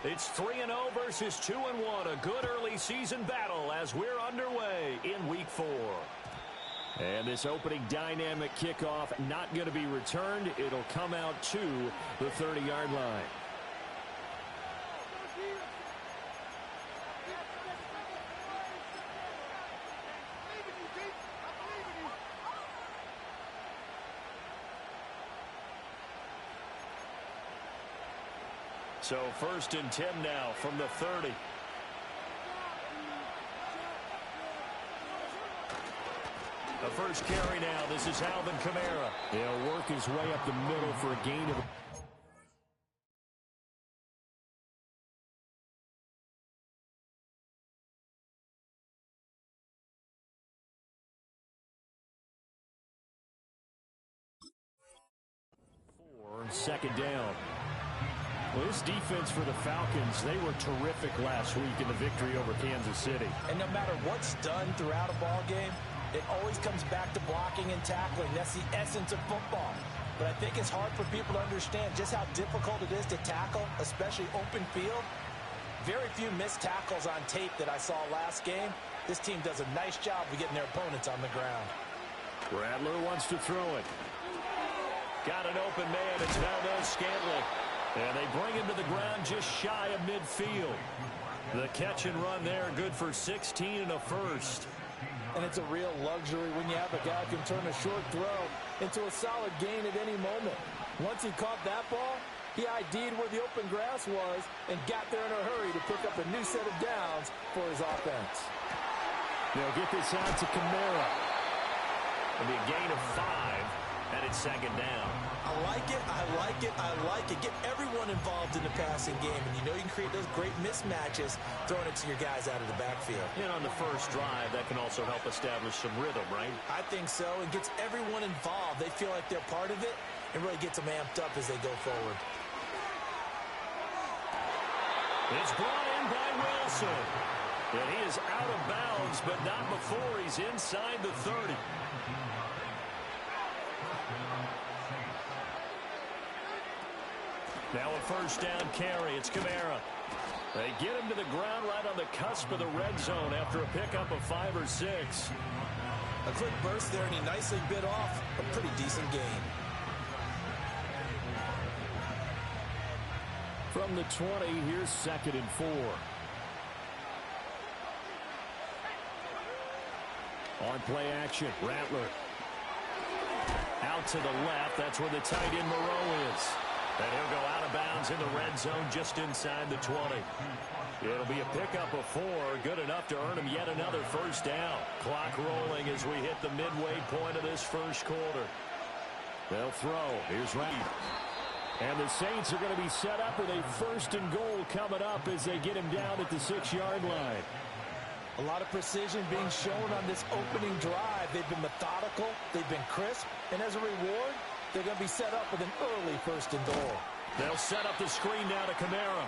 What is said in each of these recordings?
It's 3-0 versus 2-1. A good early season battle as we're underway in Week 4. And this opening dynamic kickoff not going to be returned. It'll come out to the 30-yard line. So 1st and 10 now from the 30. The first carry now. This is Alvin Kamara. He'll work his way up the middle for a gain of... Second down. Well, this defense for the Falcons, they were terrific last week in the victory over Kansas City. And no matter what's done throughout a ball game, it always comes back to blocking and tackling. That's the essence of football. But I think it's hard for people to understand just how difficult it is to tackle, especially open field. Very few missed tackles on tape that I saw last game. This team does a nice job of getting their opponents on the ground. Rattler wants to throw it. Got an open man. It's Valdez-Scantling. And they bring him to the ground just shy of midfield. The catch and run there, good for 16 and a first. And it's a real luxury when you have a guy who can turn a short throw into a solid gain at any moment. Once he caught that ball, he ID'd where the open grass was and got there in a hurry to pick up a new set of downs for his offense. They'll get this out to Kamara. It'll be a gain of 5, and it's second down. I like it, I like it, I like it. Get everyone involved in the passing game, and you know you can create those great mismatches throwing it to your guys out of the backfield. And on the first drive, that can also help establish some rhythm, right? I think so. It gets everyone involved. They feel like they're part of it, and really gets them amped up as they go forward. It's brought in by Wilson. And he is out of bounds, but not before he's inside the 30. Now a first down carry. It's Kamara. They get him to the ground right on the cusp of the red zone after a pickup of 5 or 6. A quick burst there, and he nicely bit off a pretty decent gain. From the 20, here's 2nd and 4. On play action, Rattler. Out to the left. That's where the tight end Moreau is. And he'll go out of bounds in the red zone just inside the 20. It'll be a pickup of 4, good enough to earn him yet another first down. Clock rolling as we hit the midway point of this first quarter. They'll throw. Here's Reed. And the Saints are going to be set up with a 1st and goal coming up as they get him down at the 6-yard line. A lot of precision being shown on this opening drive. They've been methodical. They've been crisp. And as a reward, they're going to be set up with an early 1st and goal. They'll set up the screen now to Kamara.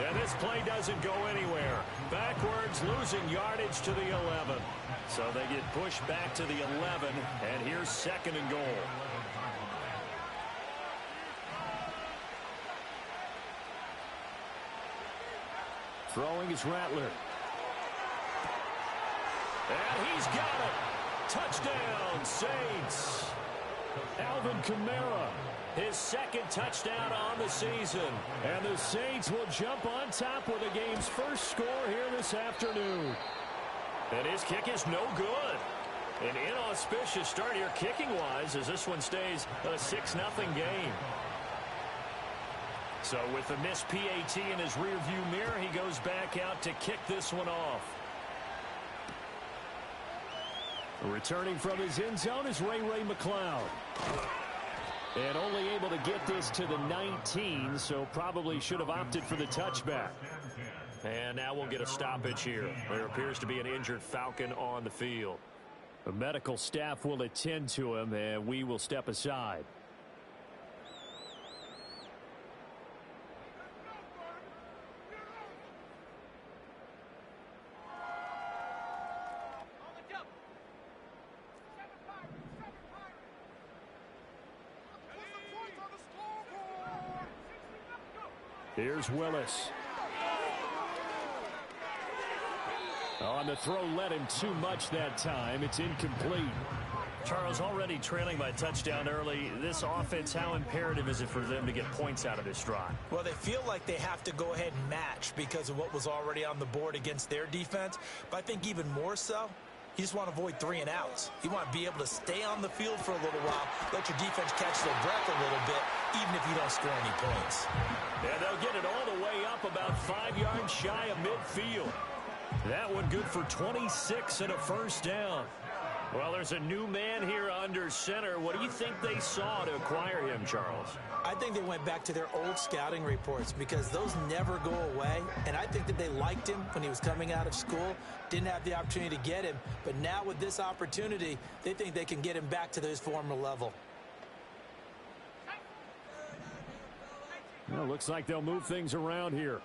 And this play doesn't go anywhere. Backwards, losing yardage to the 11. So they get pushed back to the 11. And here's 2nd and goal. Throwing is Rattler. And he's got it. Touchdown, Saints. Alvin Kamara, his 2nd touchdown on the season. And the Saints will jump on top with the game's first score here this afternoon. And his kick is no good. An inauspicious start here kicking-wise as this one stays a 6-0 game. So with the missed PAT in his rearview mirror, he goes back out to kick this one off. Returning from his end zone is Ray McCloud. And only able to get this to the 19, so probably should have opted for the touchback. And now we'll get a stoppage here. There appears to be an injured Falcon on the field. The medical staff will attend to him, and we will step aside. Here's Willis. On the throw, led him too much that time. It's incomplete. Charles, already trailing by touchdown early. This offense, how imperative is it for them to get points out of this drive? Well, they feel like they have to go ahead and match because of what was already on the board against their defense. But I think even more so, you just want to avoid 3 and outs. You want to be able to stay on the field for a little while, let your defense catch their breath a little bit, even if you don't score any points. And they'll get it all the way up about 5 yards shy of midfield. That one good for 26 and a first down. Well, there's a new man here under center. What do you think they saw to acquire him, Charles? I think they went back to their old scouting reports because those never go away. And I think that they liked him when he was coming out of school. Didn't have the opportunity to get him. But now with this opportunity, they think they can get him back to his former level. Well, looks like they'll move things around here.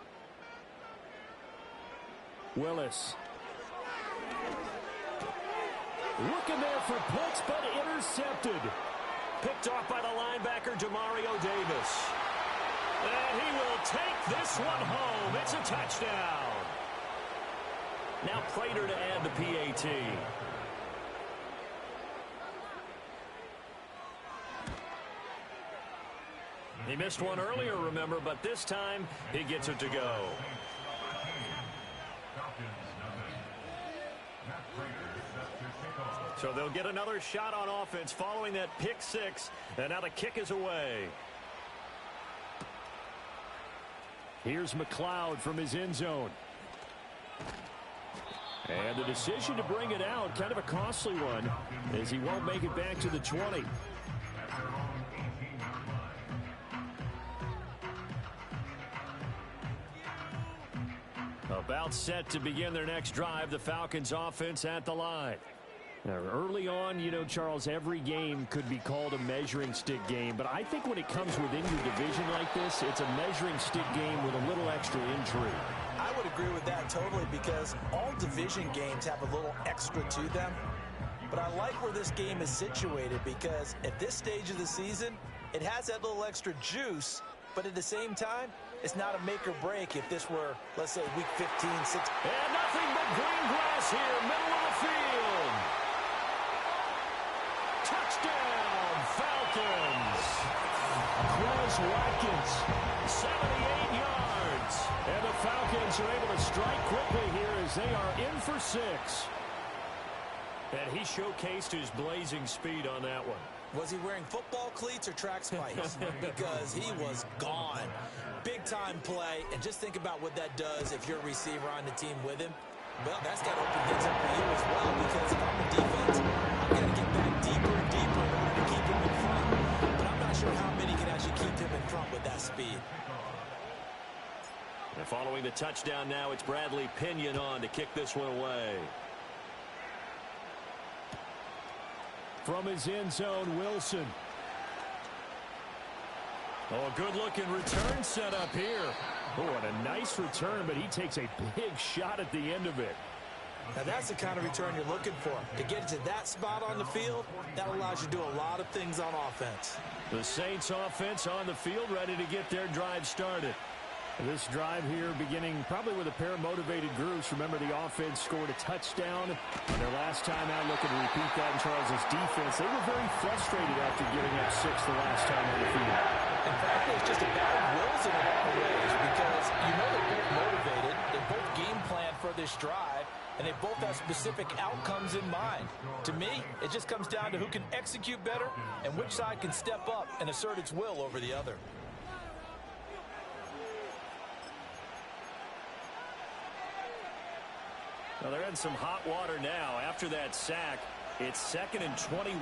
Willis. Looking there for Pitts, but intercepted. Picked off by the linebacker, Demario Davis. And he will take this one home. It's a touchdown. Now Prater to add the PAT. He missed one earlier, remember, but this time he gets it to go. So they'll get another shot on offense following that pick 6, and now the kick is away. Here's McLeod from his end zone. And the decision to bring it out, kind of a costly one, as he won't make it back to the 20. About set to begin their next drive, the Falcons offense at the line. Now, early on, you know, Charles, every game could be called a measuring stick game, but I think when it comes within your division like this, it's a measuring stick game with a little extra intrigue. I would agree with that totally because all division games have a little extra to them. But I like where this game is situated because at this stage of the season, it has that little extra juice, but at the same time, it's not a make or break if this were, let's say, week 15, 16. And nothing but green grass here, middle of the field. Touchdown, Falcons. Chris Watkins, 78 yards. And the Falcons are able to strike quickly here as they are in for 6. And he showcased his blazing speed on that one. Was he wearing football cleats or track spikes? Because he was gone. Big-time play, and just think about what that does if you're a receiver on the team with him. Well, that's got to open things up for you as well, because if I'm a defense, I'm going to get back deeper and deeper in order to keep him in front. But I'm not sure how many can actually keep him in front with that speed. And following the touchdown now, it's Bradley Pinion on to kick this one away. From his end zone, Wilson. Oh, a good-looking return set up here. Oh, and a nice return, but he takes a big shot at the end of it. Now, that's the kind of return you're looking for. To get to that spot on the field, that allows you to do a lot of things on offense. The Saints offense on the field, ready to get their drive started. This drive here beginning probably with a pair of motivated groups. Remember, the offense scored a touchdown on their last time out, looking to repeat that in Charles' defense. They were very frustrated after giving up 6 the last time on the field. In fact, it's just a battle of wills in a lot of ways because you know they're both motivated. They both game plan for this drive, and they both have specific outcomes in mind. To me, it just comes down to who can execute better and which side can step up and assert its will over the other. Well, they're in some hot water now. After that sack, it's 2nd and 21.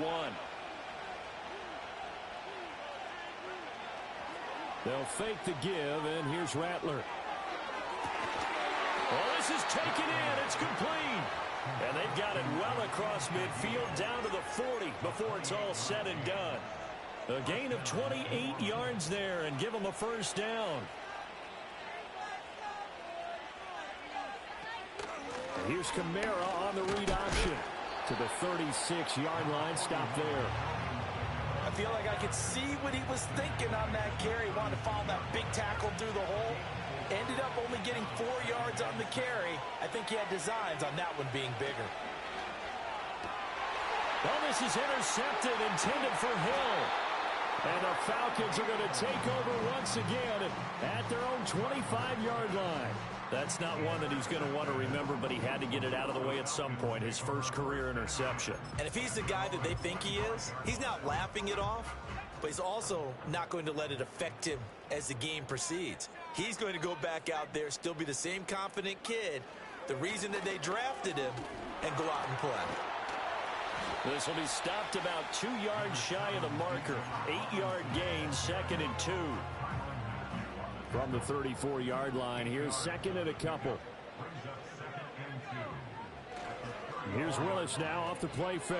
They'll fake the give, and here's Rattler. Well, this is taken in. It's complete. And they've got it well across midfield down to the 40 before it's all said and done. A gain of 28 yards there and give them a first down. Here's Kamara on the read option to the 36-yard line. Stop there. I feel like I could see what he was thinking on that carry. He wanted to follow that big tackle through the hole. Ended up only getting 4 yards on the carry. I think he had designs on that one being bigger. Well, this is intercepted, intended for Hill. And the Falcons are going to take over once again at their own 25-yard line. That's not one that he's going to want to remember, but he had to get it out of the way at some point, his first career interception. And if he's the guy that they think he is, he's not laughing it off, but he's also not going to let it affect him as the game proceeds. He's going to go back out there, still be the same confident kid, the reason that they drafted him, and go out and play. This will be stopped about 2 yards shy of the marker. 8-yard gain, 2nd and 2. From the 34-yard line, here's 2nd and a couple. Here's Willis now off the play fake.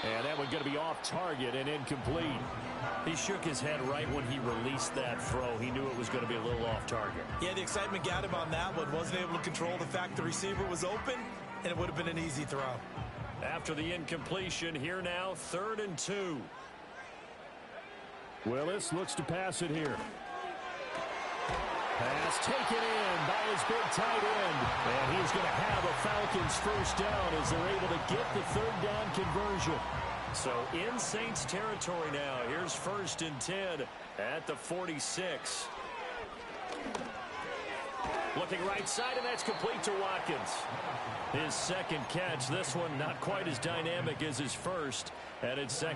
And that one going to be off target and incomplete. He shook his head right when he released that throw. He knew it was going to be a little off target. Yeah, the excitement got him on that one. Wasn't able to control the fact the receiver was open, and it would have been an easy throw. After the incompletion, here now, 3rd and 2. Willis looks to pass it here. Pass taken in by his big tight end. And he's going to have a Falcons first down as they're able to get the 3rd down conversion. So in Saints territory now. Here's 1st and 10 at the 46. Looking right side, and that's complete to Watkins. His 2nd catch. This one not quite as dynamic as his first. And it's 2nd.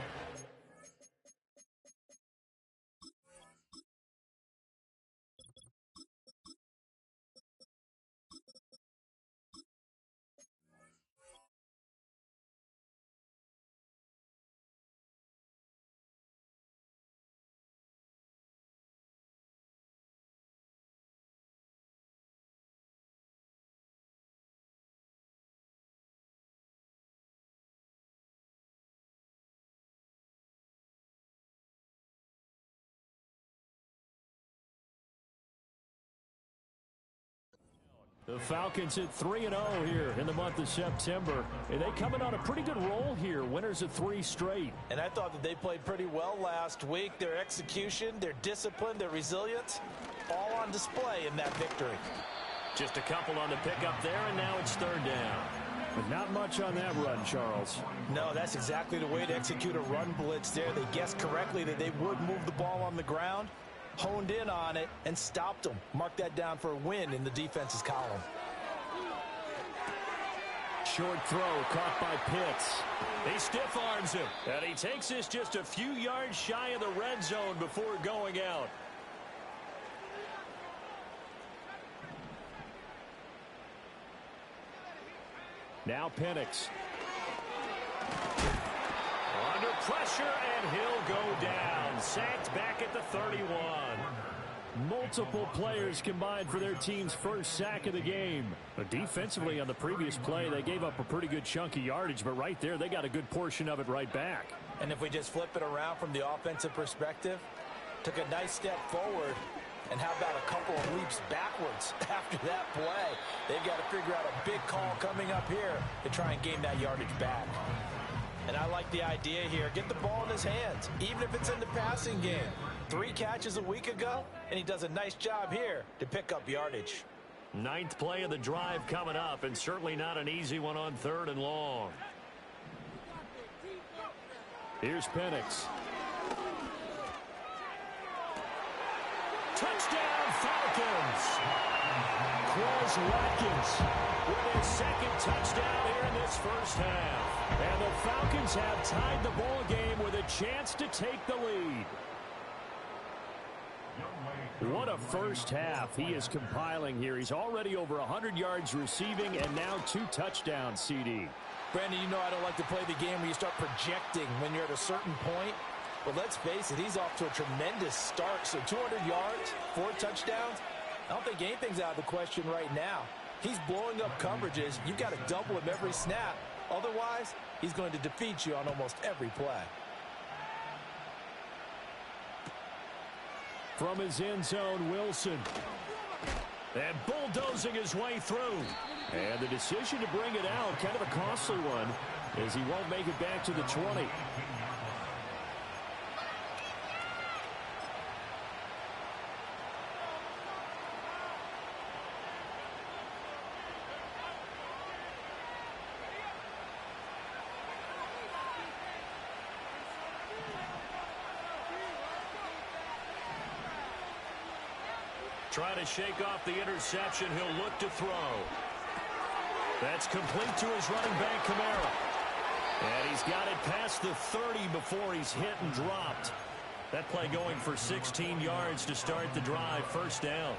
The Falcons hit 3-0 here in the month of September. And they coming on a pretty good roll here. Winners of 3 straight. And I thought that they played pretty well last week. Their execution, their discipline, their resilience, all on display in that victory. Just a couple on the pickup there, and now it's 3rd down. But not much on that run, Charles. No, that's exactly the way to execute a run blitz there. They guessed correctly that they would move the ball on the ground, honed in on it, and stopped them. Mark that down for a win in the defense's column. Short throw caught by Pitts. He stiff arms him. And he takes this just a few yards shy of the red zone before going out. Now Penix. Under pressure, and he'll go down. Sacked back at the 31. Multiple players combined for their team's first sack of the game. But defensively on the previous play, they gave up a pretty good chunk of yardage, but right there, they got a good portion of it right back. And if we just flip it around from the offensive perspective, took a nice step forward, and how about a couple of leaps backwards after that play? They've got to figure out a big call coming up here to try and gain that yardage back. And I like the idea here. Get the ball in his hands, even if it's in the passing game. 3 catches a week ago, and he does a nice job here to pick up yardage. 9th play of the drive coming up, and certainly not an easy one on 3rd and long. Here's Penix. Touchdown, Falcons! Quez Watkins with his 2nd touchdown here in this first half. And the Falcons have tied the ball game with a chance to take the lead. What a first half he is compiling here. He's already over 100 yards receiving and now 2 touchdowns, CD. Brandon, you know I don't like to play the game where you start projecting when you're at a certain point. But let's face it, he's off to a tremendous start. So 200 yards, 4 touchdowns. I don't think anything's out of the question right now. He's blowing up coverages. You've got to double him every snap. Otherwise, he's going to defeat you on almost every play. From his end zone, Wilson. And bulldozing his way through. And the decision to bring it out, kind of a costly one, as he won't make it back to the 20. Trying to shake off the interception. He'll look to throw. That's complete to his running back, Kamara. And he's got it past the 30 before he's hit and dropped. That play going for 16 yards to start the drive. First down.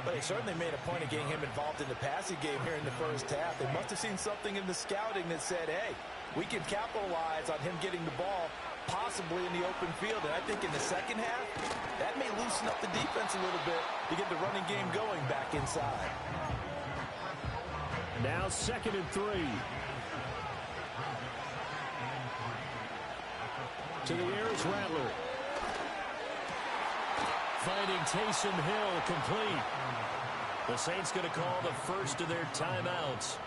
But they certainly made a point of getting him involved in the passing game here in the first half. They must have seen something in the scouting that said, hey, we can capitalize on him getting the ball possibly in the open field. And I think in the second half, that may loosen up the defense a little bit to get the running game going back inside. Now 2nd and 3. To the air is Rattler. Finding Taysom Hill complete. The Saints going to call the first of their timeouts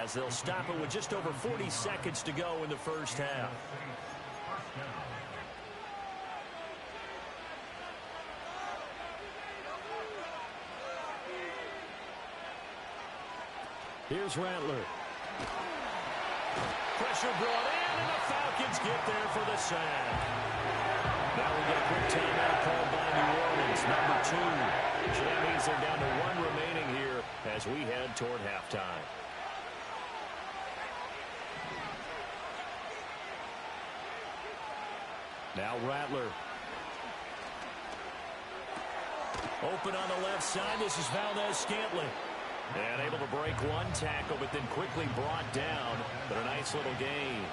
as they'll stop it with just over 40 seconds to go in the first half. Here's Rattler. Pressure brought in, and the Falcons get there for the sack. Now we get a quick timeout called by New Orleans, number 2. So that means they're down to 1 remaining here as we head toward halftime. Now Rattler. Open on the left side. This is Valdez-Scantling. And able to break one tackle, but then quickly brought down. But a nice little gain.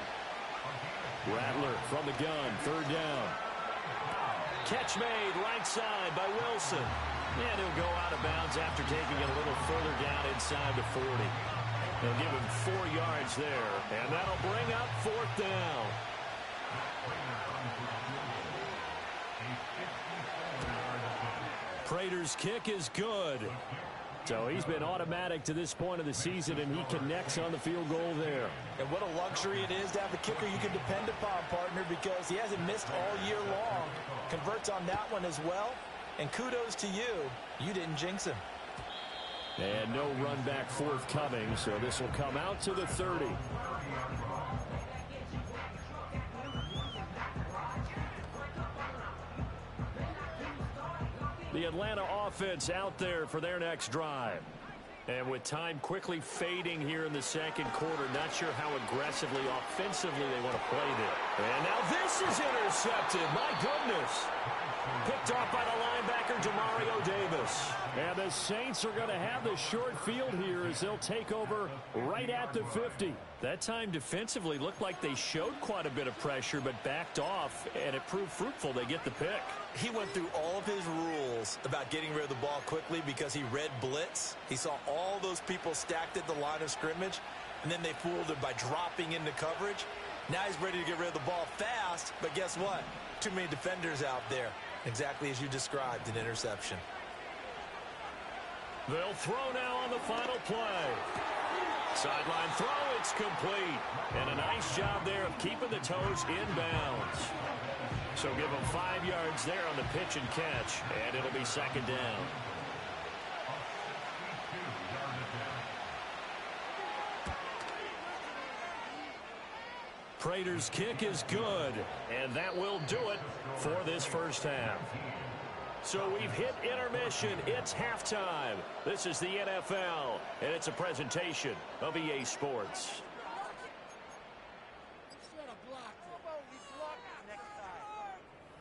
Rattler from the gun, 3rd down. Catch made right side by Wilson. And he'll go out of bounds after taking it a little further down inside the 40. They'll give him 4 yards there. And that'll bring up 4th down. Prater's kick is good. So he's been automatic to this point of the season, and he connects on the field goal there. And what a luxury it is to have a kicker you can depend upon, partner, because he hasn't missed all year long. Converts on that one as well. And kudos to you. You didn't jinx him. And no run back forthcoming, so this will come out to the 30. The Atlanta offense out there for their next drive. And with time quickly fading here in the second quarter, not sure how aggressively, offensively they want to play there. And now this is intercepted. My goodness. Picked off by the linebacker, Demario Davis. And the Saints are going to have the short field here as they'll take over right at the 50. That time defensively looked like they showed quite a bit of pressure but backed off, and it proved fruitful. They get the pick. He went through all of his rules about getting rid of the ball quickly because he read blitz. He saw all those people stacked at the line of scrimmage, and then they fooled him by dropping into coverage. Now he's ready to get rid of the ball fast, but guess what? Too many defenders out there. Exactly as you described, an interception. They'll throw now on the final play. Sideline throw, it's complete. And a nice job there of keeping the toes in bounds. So give them 5 yards there on the pitch and catch, and it'll be 2nd down. Prater's kick is good, and that will do it for this first half. So we've hit intermission. It's halftime. This is the NFL, and it's a presentation of EA Sports.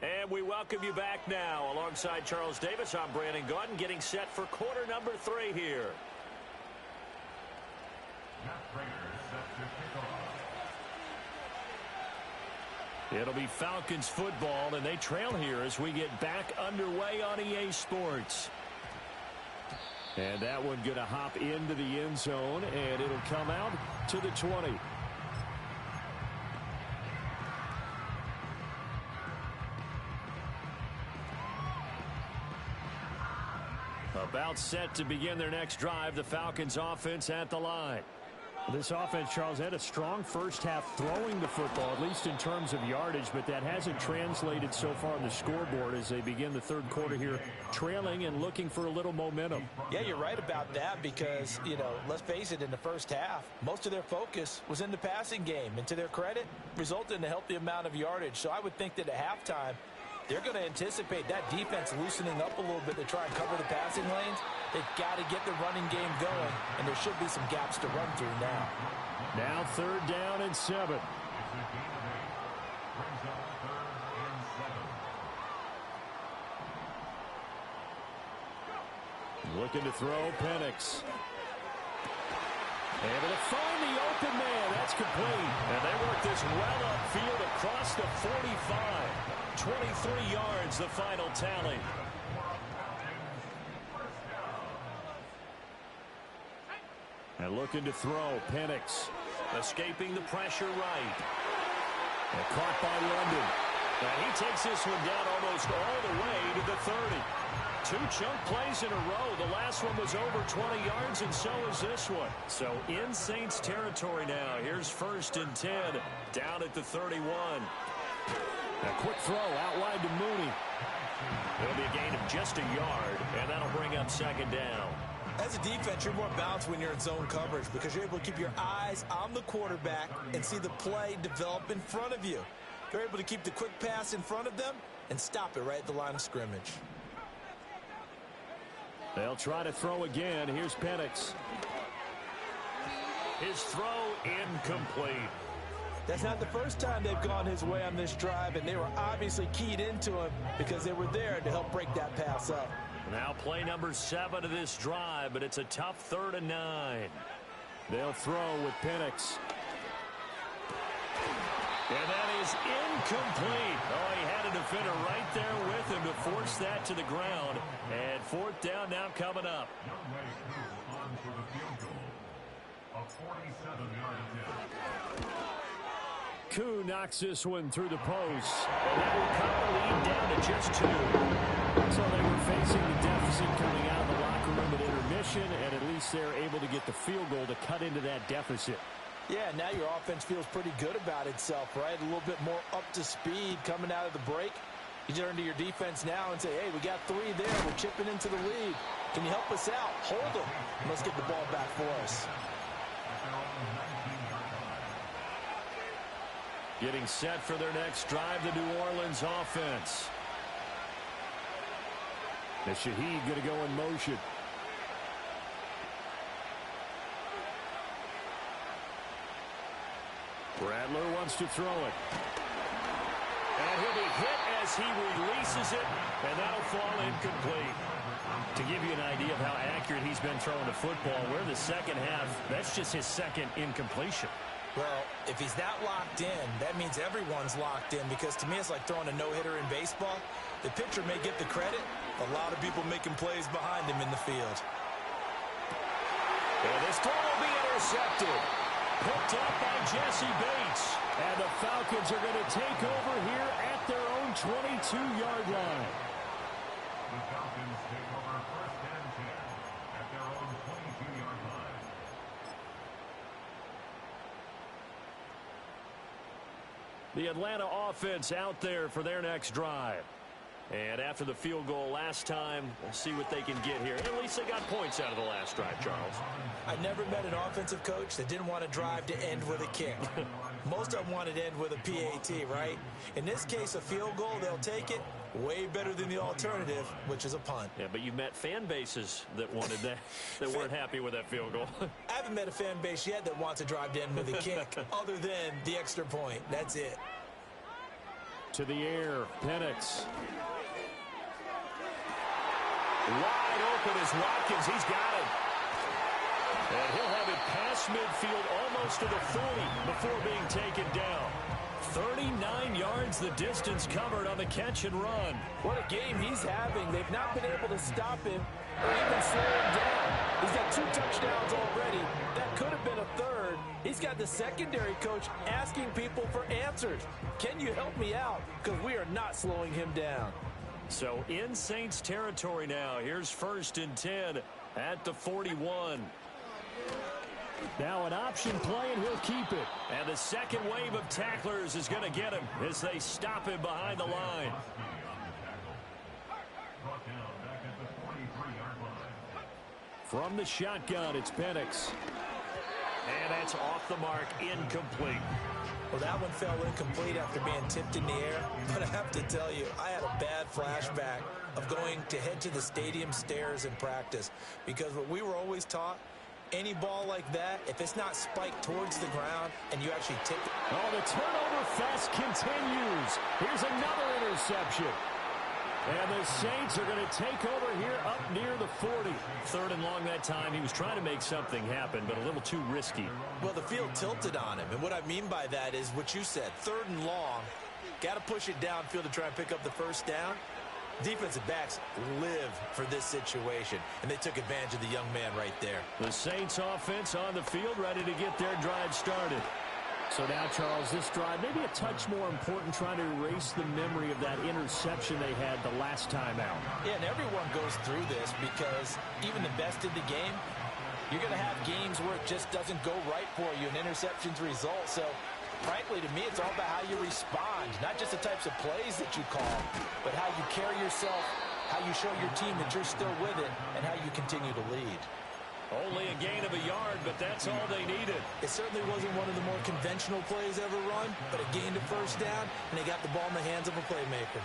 And we welcome you back now. Alongside Charles Davis, I'm Brandon Gaudin, getting set for quarter number 3 here. It'll be Falcons football, and they trail here as we get back underway on EA Sports. And that one going to hop into the end zone, and it'll come out to the 20. About set to begin their next drive, the Falcons offense at the line. This offense, Charles, had a strong first half throwing the football, at least in terms of yardage, but that hasn't translated so far on the scoreboard as they begin the third quarter here, trailing and looking for a little momentum. Yeah, you're right about that because, you know, let's face it, in the first half, most of their focus was in the passing game, and to their credit, resulted in a healthy amount of yardage. So I would think that at halftime, They're going to anticipate that defense loosening up a little bit to try and cover the passing lanes. They've got to get the running game going, and there should be some gaps to run through now. Now 3rd down and 7. Looking to throw, Penix. Able to find the open man. That's complete. And they work this well upfield across the 45. 23 yards, the final tally. And looking to throw, Penix. Escaping the pressure right. And caught by London. And he takes this one down almost all the way to the 30. 2 chunk plays in a row. The last one was over 20 yards, and so is this one. So in Saints territory now. Here's 1st and 10, down at the 31. A quick throw out wide to Mooney. It'll be a gain of just a yard, and that'll bring up 2nd down. As a defense, you're more balanced when you're in zone coverage because you're able to keep your eyes on the quarterback and see the play develop in front of you. You're able to keep the quick pass in front of them and stop it right at the line of scrimmage. They'll try to throw again. Here's Penix. His throw incomplete. That's not the first time they've gone his way on this drive, and they were obviously keyed into him because they were there to help break that pass up. Now play number 7 of this drive, but it's a tough 3rd and 9. They'll throw with Penix. And that is incomplete. Oh, he had a defender right there with him to force that to the ground. And 4th down now coming up. Koo knocks this one through the post. And that will cut the lead down to just 2. So they were facing the deficit coming out of the locker room at intermission, and at least they're able to get the field goal to cut into that deficit. Yeah, now your offense feels pretty good about itself, right? A little bit more up to speed coming out of the break. You turn to your defense now and say, hey, we got 3 there. We're chipping into the lead. Can you help us out? Hold them. Let's get the ball back for us. Getting set for their next drive, the New Orleans offense. The Shaheed going to go in motion. Rattler wants to throw it. And he'll be hit as he releases it, and that'll fall incomplete. To give you an idea of how accurate he's been throwing the football, we're in the second half. That's just his 2nd incompletion. Well, if he's that locked in, that means everyone's locked in because to me it's like throwing a no-hitter in baseball. The pitcher may get the credit. A lot of people making plays behind him in the field. And this throw will be intercepted. Picked up by Jesse Bates. And the Falcons are going to take over here at their own 22-yard line. The Falcons take over 1st and 10 at their own 22-yard line. The Atlanta offense out there for their next drive. And after the field goal last time, we'll see what they can get here. At least they got points out of the last drive, Charles. I never met an offensive coach that didn't want to drive to end with a kick. Most of them wanted to end with a PAT, right? In this case, a field goal, they'll take it. Way better than the alternative, which is a punt. Yeah, but you met fan bases that wanted that, that weren't happy with that field goal. I haven't met a fan base yet that wants to drive to end with a kick, other than the extra point. That's it. To the air, Penix. Wide open is Watkins. He's got it. And he'll have it past midfield almost to the 40 before being taken down. 39 yards the distance covered on the catch and run. What a game he's having. They've not been able to stop him or even slow him down. He's got 2 touchdowns already. That could have been a 3rd. He's got the secondary coach asking people for answers. Can you help me out? Because we are not slowing him down. So in Saints territory now. Here's 1st and 10 at the 41. Now an option play, and he'll keep it. And the second wave of tacklers is going to get him as they stop him behind the line. From the shotgun, it's Penix. And that's off the mark, incomplete. Well, that one fell incomplete after being tipped in the air. But I have to tell you, I had a bad flashback of going to head to the stadium stairs in practice. Because what we were always taught, any ball like that, if it's not spiked towards the ground and you actually tip it. Oh, the turnover fest continues. Here's another interception. And the Saints are going to take over here up near the 40. Third and long that time. He was trying to make something happen, but a little too risky. Well, the field tilted on him. And what I mean by that is what you said. Third and long. Got to push it downfield to try and pick up the first down. Defensive backs live for this situation, and they took advantage of the young man right there. The Saints offense on the field, ready to get their drive started. So now, Charles, this drive maybe a touch more important, trying to erase the memory of that interception they had the last time out. Yeah, and everyone goes through this because even the best in the game, you're going to have games where it just doesn't go right for you, and interceptions result. So, frankly, to me, it's all about how you respond, not just the types of plays that you call, but how you carry yourself, how you show your team that you're still with it, and how you continue to lead. Only a gain of a yard, but that's all they needed. It certainly wasn't one of the more conventional plays ever run, but it gained a first down, and they got the ball in the hands of a playmaker.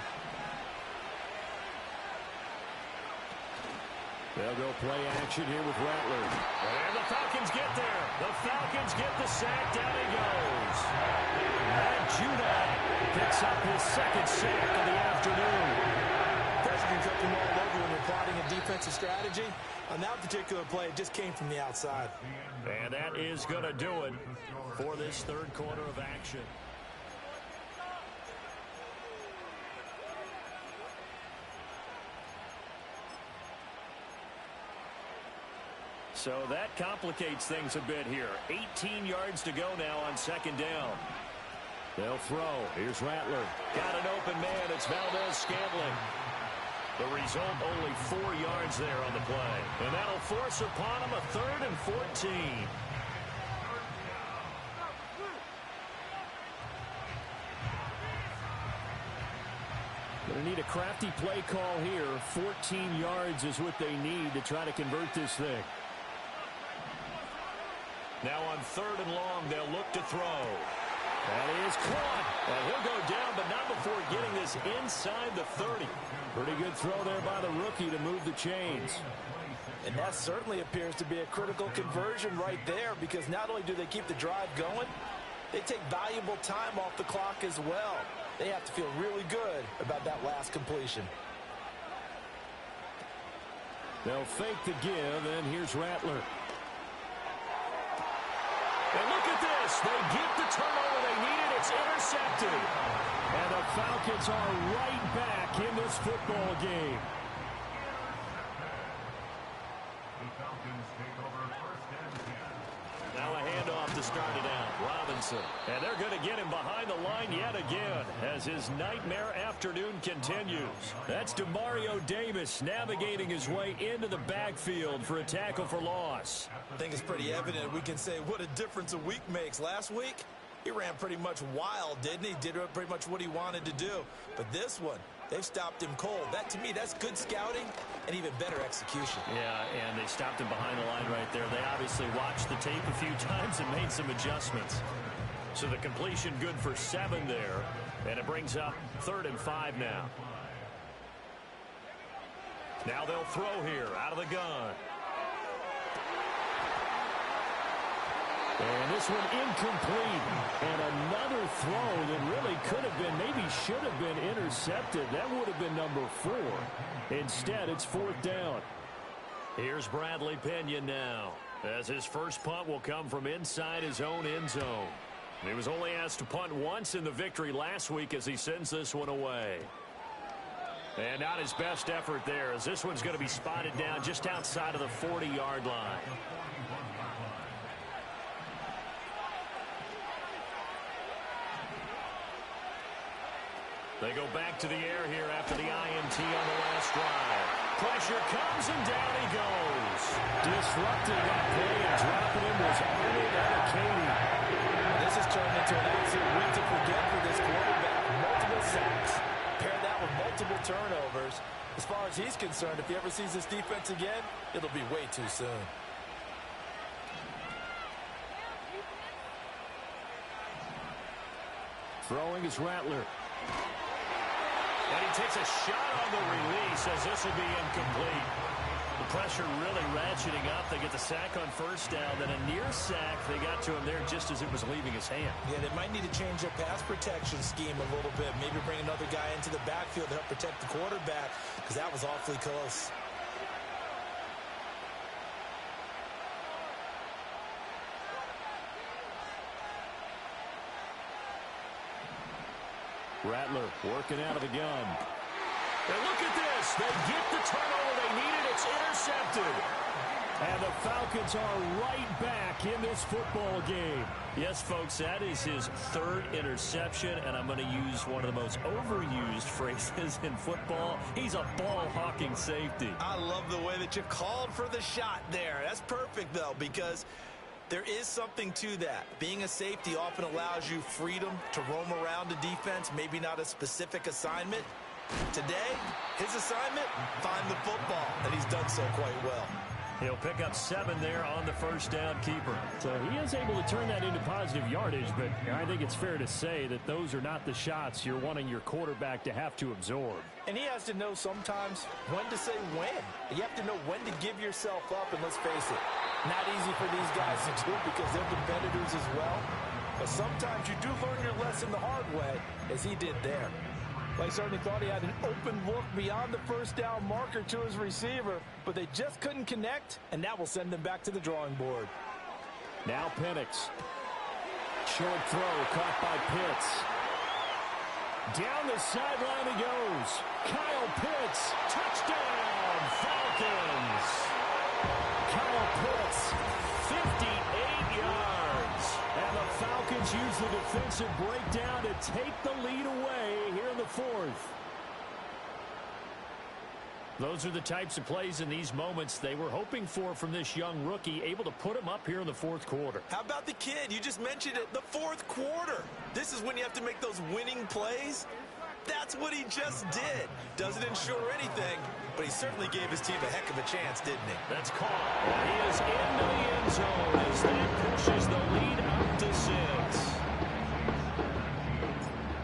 They'll go play action here with Rattler. And the Falcons get there. The Falcons get the sack. Down he goes. And Judah picks up his second sack of the afternoon. Pressure can come from all over when you're plotting a defensive strategy. On that particular play, it just came from the outside. And that is going to do it for this third quarter of action. So that complicates things a bit here. 18 yards to go now on second down. They'll throw. Here's Rattler. Got an open man. It's Valdez-Scantling. The result, only 4 yards there on the play. And that'll force upon him a 3rd and 14. Going to need a crafty play call here. 14 yards is what they need to try to convert this thing. Now on 3rd and long, they'll look to throw. That is caught. And he'll go down, but not before getting this inside the 30. Pretty good throw there by the rookie to move the chains. And that certainly appears to be a critical conversion right there, because not only do they keep the drive going, they take valuable time off the clock as well. They have to feel really good about that last completion. They'll fake the give, and here's Rattler. And look at this. They get the turnover they needed. It's intercepted. And the Falcons are right back in this football game. The Falcons take over first and 10. Now a handoff to start it out. Robinson. And they're going to get him behind the line yet again as his nightmare afternoon continues. That's Demario Davis navigating his way into the backfield for a tackle for loss. I think it's pretty evident. We can say what a difference a week makes. Last week, he ran pretty much wild, didn't he? Did pretty much what he wanted to do. But this one, they've stopped him cold. That, to me, that's good scouting and even better execution. Yeah, and they stopped him behind the line right there. They obviously watched the tape a few times and made some adjustments. So the completion good for 7 there. And it brings up 3rd and 5 now. Now they'll throw here out of the gun. And this one incomplete. And another throw that really could have been, maybe should have been intercepted. That would have been number 4. Instead, it's 4th down. Here's Bradley Pinion now, as his first punt will come from inside his own end zone. He was only asked to punt once in the victory last week as he sends this one away. And not his best effort there, as this one's going to be spotted down just outside of the 40-yard line. They go back to the air here after the INT on the last drive. Pressure comes, and down he goes. Disrupting that play and dropping him was Arnold Adekady. This has turned into an absolute week to forget for this quarterback. Multiple sacks. Pair that with multiple turnovers. As far as he's concerned, if he ever sees this defense again, it'll be way too soon. Throwing is Rattler. And he takes a shot on the release as this will be incomplete. The pressure really ratcheting up. They get the sack on first down. Then a near sack. They got to him there just as it was leaving his hand. Yeah, they might need to change their pass protection scheme a little bit. Maybe bring another guy into the backfield to help protect the quarterback, because that was awfully close. Rattler working out of the gun. And look at this. They get the turnover they needed. It's intercepted. And the Falcons are right back in this football game. Yes, folks, that is his third interception, and I'm going to use one of the most overused phrases in football. He's a ball-hawking safety. I love the way that you called for the shot there. That's perfect, though, because there is something to that. Being a safety often allows you freedom to roam around the defense, maybe not a specific assignment. Today, his assignment, find the football, and he's done so quite well. He'll pick up 7 there on the first down keeper. So he is able to turn that into positive yardage, but I think it's fair to say that those are not the shots you're wanting your quarterback to have to absorb. And he has to know sometimes when to say when. You have to know when to give yourself up, and let's face it, not easy for these guys to do because they're competitors as well. But sometimes you do learn your lesson the hard way, as he did there. Well, he certainly thought he had an open look beyond the first down marker to his receiver, but they just couldn't connect, and that will send them back to the drawing board. Now Penix. Short throw caught by Pitts. Down the sideline he goes. Kyle Pitts, touchdown, Falcons. Kyle Pitts, 58 yards. And the Falcons use the defensive breakdown to take the lead away here in the fourth. Those are the types of plays in these moments they were hoping for from this young rookie, able to put him up here in the fourth quarter. How about the kid? You just mentioned it, the fourth quarter. This is when you have to make those winning plays. That's what he just did. Doesn't ensure anything, but he certainly gave his team a heck of a chance, didn't he? That's caught. He is into the end zone as that pushes the lead up to 6.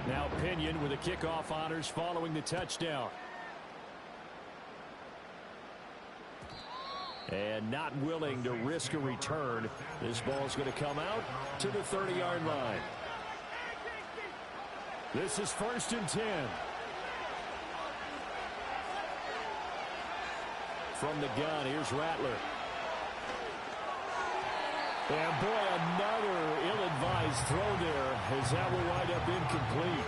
Now Pinion with the kickoff honors following the touchdown. And not willing to risk a return. This ball is going to come out to the 30-yard line. This is 1st and 10. From the gun, here's Rattler. And boy, another ill-advised throw there as that will wind up incomplete.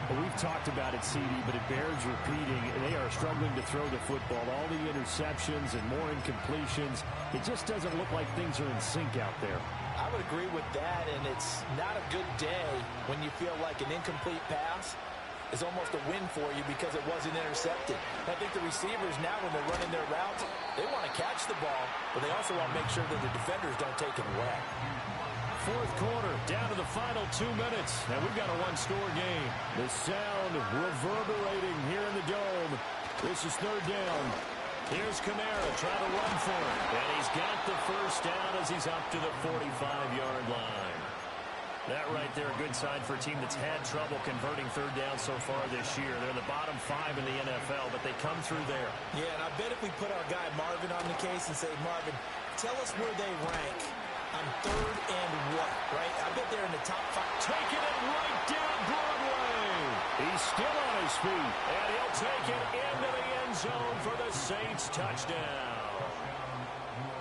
Well, we've talked about it, CD, but it bears repeating. They are struggling to throw the football. All the interceptions and more incompletions. It just doesn't look like things are in sync out there. I would agree with that, and it's not a good day when you feel like an incomplete pass is almost a win for you because it wasn't intercepted. I think the receivers now, when they're running their routes, they want to catch the ball, but they also want to make sure that the defenders don't take it away. Fourth quarter, down to the final 2 minutes, and we've got a one-score game. The sound reverberating here in the dome. This is 3rd down. Here's Kamara trying to run for it. And he's got the first down as he's up to the 45-yard line. That right there, a good sign for a team that's had trouble converting 3rd down so far this year. They're the bottom 5 in the NFL, but they come through there. Yeah, and I bet if we put our guy Marvin on the case and say, Marvin, tell us where they rank on 3rd and what, right? I bet they're in the top 5. Taking it right down Broadway. He's still on his feet. And he'll take it into the end zone for the Saints touchdown.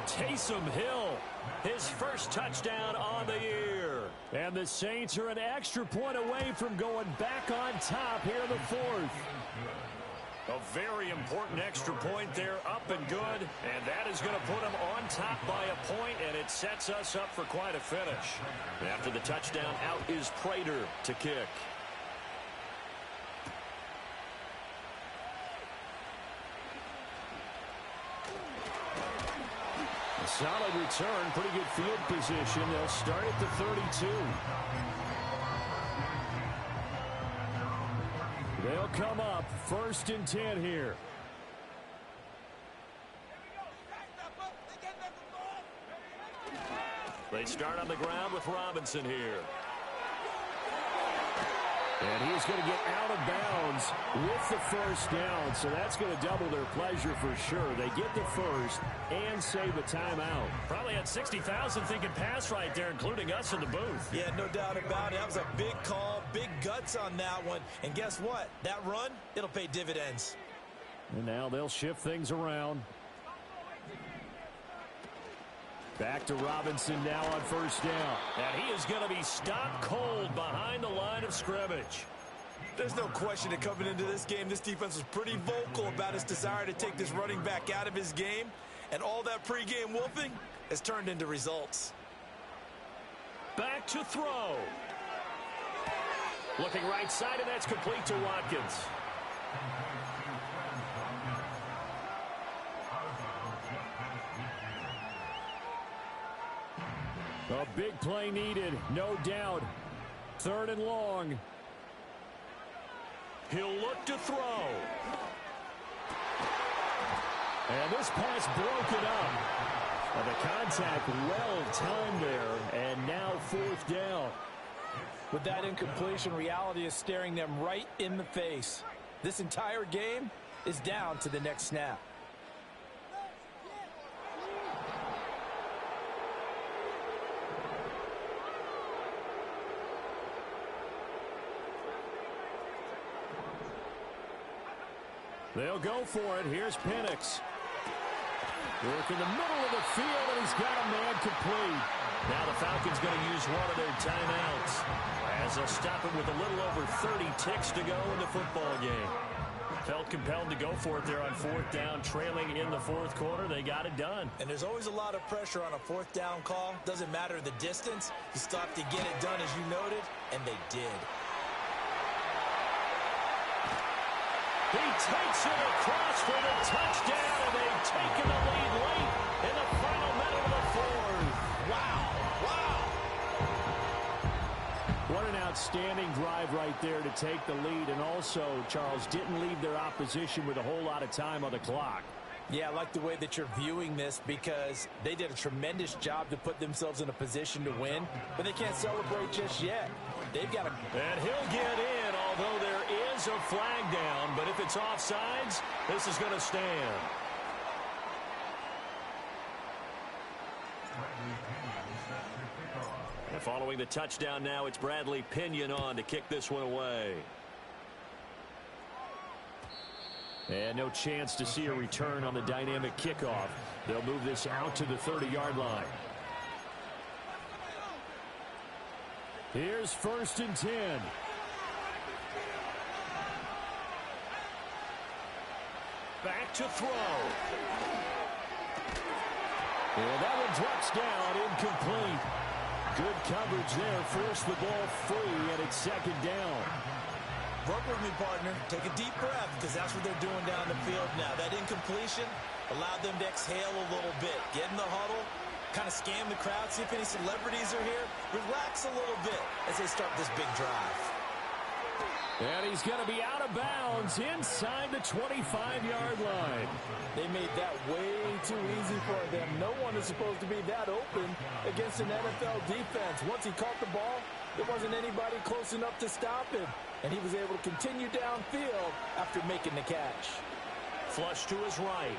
Taysom Hill, his first touchdown on the year. And the Saints are an extra point away from going back on top here in the fourth. A very important extra point there, up and good. And that is going to put them on top by a point, and it sets us up for quite a finish. After the touchdown, out is Prater to kick. Solid return, pretty good field position. They'll start at the 32. They'll come up 1st and 10 here. They start on the ground with Robinson here. And he's going to get out of bounds with the first down, so that's going to double their pleasure for sure. They get the first and save a timeout. Probably had 60,000 thinking pass right there, including us in the booth. Yeah, no doubt about it. That was a big call, big guts on that one. And guess what? That run, it'll pay dividends. And now they'll shift things around. Back to Robinson now on first down. And he is going to be stopped cold behind the line of scrimmage. There's no question that coming into this game, this defense was pretty vocal about its desire to take this running back out of his game. And all that pregame wolfing has turned into results. Back to throw. Looking right side, and that's complete to Watkins. A big play needed, no doubt. 3rd and long. He'll look to throw. And this pass broken up. The contact well timed there, and now 4th down. With that incompletion, reality is staring them right in the face. This entire game is down to the next snap. They'll go for it. Here's Penix. Work in the middle of the field, and he's got a man complete. Now the Falcons going to use one of their timeouts as they'll stop it with a little over 30 ticks to go in the football game. Felt compelled to go for it there on 4th down, trailing in the 4th quarter. They got it done. And there's always a lot of pressure on a 4th down call. Doesn't matter the distance. You still have to get it done, as you noted, and they did. He takes it across for the touchdown, and they've taken the lead late in the final minute of the 4th. Wow. Wow. What an outstanding drive right there to take the lead, and also, Charles, didn't leave their opposition with a whole lot of time on the clock. Yeah, I like the way that you're viewing this because they did a tremendous job to put themselves in a position to win, but they can't celebrate just yet. They've got to... And he'll get in, although there is a flag down, but if it's offsides, this is going to stand. And following the touchdown now, it's Bradley Pinion on to kick this one away. And no chance to see a return on the dynamic kickoff. They'll move this out to the 30-yard line. Here's 1st and 10. Back to throw. And that one drops down, incomplete. Good coverage there, forced the ball free, and it's 2nd down. Work with me, partner. Take a deep breath, because that's what they're doing down the field now. That incompletion allowed them to exhale a little bit. Get in the huddle, kind of scan the crowd, see if any celebrities are here. Relax a little bit as they start this big drive. And he's going to be out of bounds inside the 25-yard line. They made that way too easy for them. No one is supposed to be that open against an NFL defense. Once he caught the ball, there wasn't anybody close enough to stop him. And he was able to continue downfield after making the catch. Flush to his right.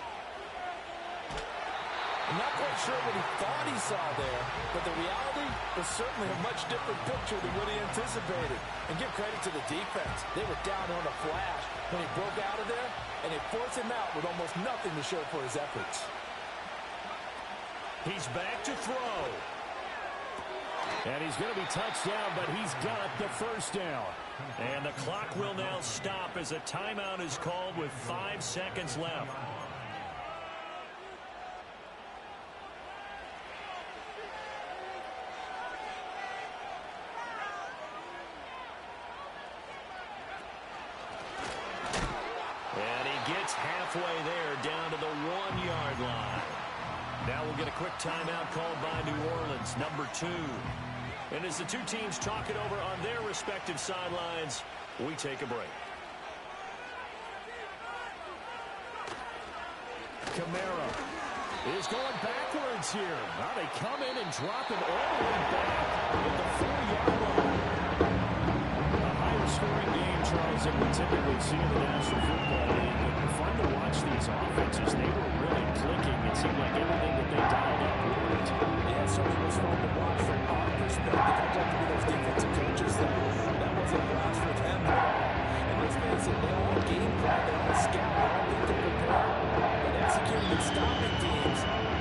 I'm not quite sure what he thought he saw there, but the reality was certainly a much different picture than what he anticipated. And give credit to the defense. They were down on a flash when he broke out of there, and they forced him out with almost nothing to show for his efforts. He's back to throw. And he's going to be touched down, but he's got the first down. And the clock will now stop as a timeout is called with 5 seconds left. Halfway there, down to the 1-yard line. Now we'll get a quick timeout called by New Orleans, number 2. And as the two teams talk it over on their respective sidelines, we take a break. Kamara is going backwards here. Now they come in and drop him all the way back at the 4-yard line. A higher low-scoring game, Charles, that we typically see in the National Football League. Fun to watch these offenses.